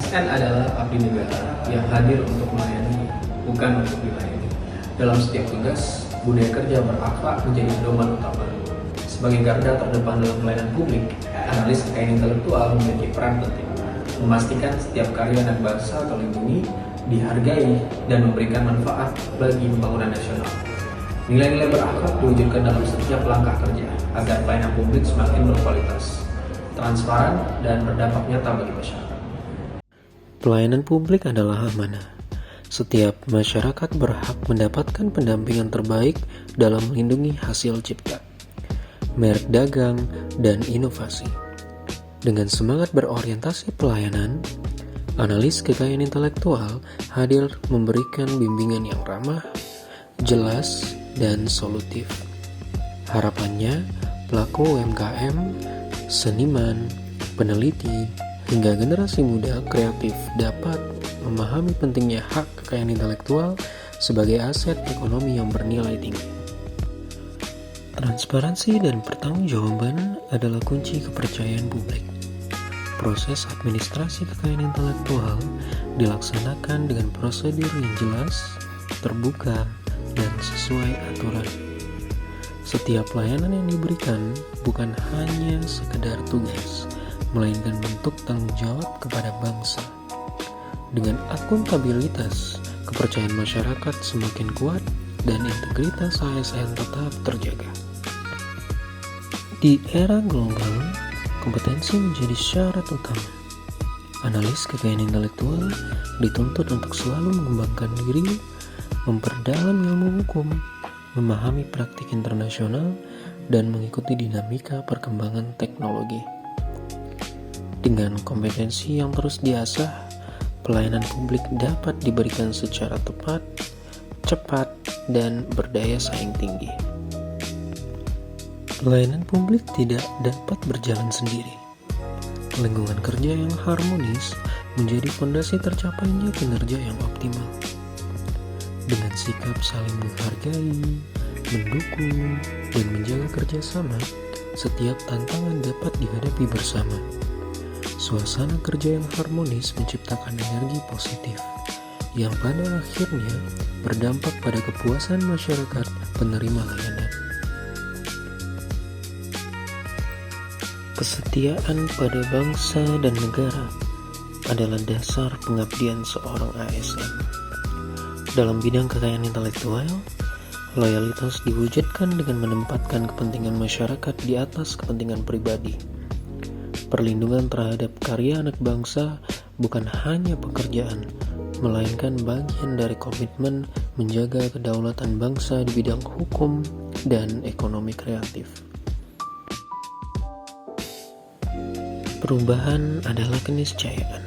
ASN adalah abdi negara yang hadir untuk melayani, bukan untuk dilayani. Dalam setiap tugas, budaya kerja berakhlak menjadi pedoman utama. Sebagai garda terdepan dalam pelayanan publik, analis kekayaan intelektual memiliki peran penting, memastikan setiap karya anak bangsa terlindungi, dihargai, dan memberikan manfaat bagi pembangunan nasional. Nilai-nilai berakhlak diwujudkan dalam setiap langkah kerja agar pelayanan publik semakin berkualitas, transparan, dan berdampak nyata bagi masyarakat. Pelayanan publik adalah amanah. Setiap masyarakat berhak mendapatkan pendampingan terbaik dalam melindungi hasil cipta, merek dagang, dan inovasi. Dengan semangat berorientasi pelayanan, analis kekayaan intelektual hadir memberikan bimbingan yang ramah, jelas, dan solutif. Harapannya, pelaku UMKM, seniman, peneliti, hingga generasi muda kreatif dapat memahami pentingnya hak kekayaan intelektual sebagai aset ekonomi yang bernilai tinggi. Transparansi dan pertanggungjawaban adalah kunci kepercayaan publik. Proses administrasi kekayaan intelektual dilaksanakan dengan prosedur yang jelas, terbuka, dan sesuai aturan. Setiap pelayanan yang diberikan bukan hanya sekedar tugas, melainkan bentuk tanggung jawab kepada bangsa. Dengan akuntabilitas, kepercayaan masyarakat semakin kuat dan integritas ASN tetap terjaga. Di era global, kompetensi menjadi syarat utama. Analis kekayaan intelektual dituntut untuk selalu mengembangkan diri, memperdalam ilmu hukum, memahami praktik internasional, dan mengikuti dinamika perkembangan teknologi. Dengan kompetensi yang terus diasah, pelayanan publik dapat diberikan secara tepat, cepat, dan berdaya saing tinggi. Pelayanan publik tidak dapat berjalan sendiri. Lingkungan kerja yang harmonis menjadi fondasi tercapainya kinerja yang optimal. Dengan sikap saling menghargai, mendukung, dan menjaga kerjasama, setiap tantangan dapat dihadapi bersama. Suasana kerja yang harmonis menciptakan energi positif, yang pada akhirnya berdampak pada kepuasan masyarakat penerima layanan. Kesetiaan pada bangsa dan negara adalah dasar pengabdian seorang ASN. Dalam bidang kekayaan intelektual, loyalitas diwujudkan dengan menempatkan kepentingan masyarakat di atas kepentingan pribadi. Perlindungan terhadap karya anak bangsa bukan hanya pekerjaan, melainkan bagian dari komitmen menjaga kedaulatan bangsa di bidang hukum dan ekonomi kreatif. Perubahan adalah keniscayaan.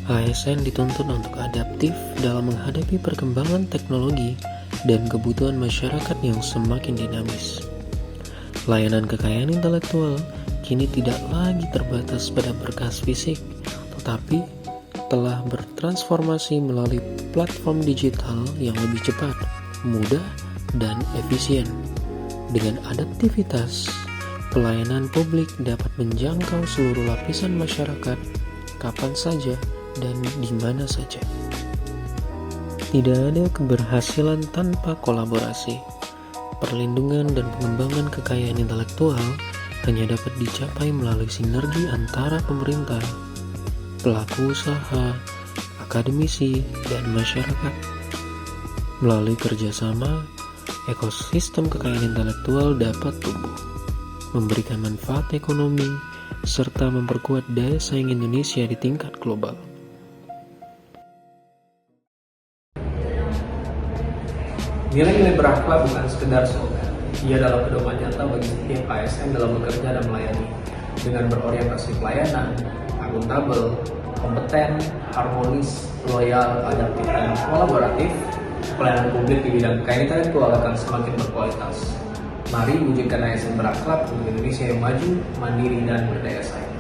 ASN dituntut untuk adaptif dalam menghadapi perkembangan teknologi dan kebutuhan masyarakat yang semakin dinamis. Layanan kekayaan intelektual kini tidak lagi terbatas pada berkas fisik, tetapi telah bertransformasi melalui platform digital yang lebih cepat, mudah, dan efisien. Dengan adaptivitas, pelayanan publik dapat menjangkau seluruh lapisan masyarakat kapan saja dan di mana saja. Tidak ada keberhasilan tanpa kolaborasi. Perlindungan dan pengembangan kekayaan intelektual hanya dapat dicapai melalui sinergi antara pemerintah, pelaku usaha, akademisi, dan masyarakat. Melalui kerjasama, ekosistem kekayaan intelektual dapat tumbuh, memberikan manfaat ekonomi, serta memperkuat daya saing Indonesia di tingkat global. Nilai-nilai berakhlak bukan sekedar slogan. Ia adalah pedoman nyata bagi setiap ASN dalam bekerja dan melayani. Dengan berorientasi pelayanan, akuntabel, kompeten, harmonis, loyal, adaptif, dan kolaboratif, pelayanan publik di bidang kekayaan intelektual akan semakin berkualitas. Mari wujudkan ASN berakhlak untuk Indonesia yang maju, mandiri, dan berdaya saing.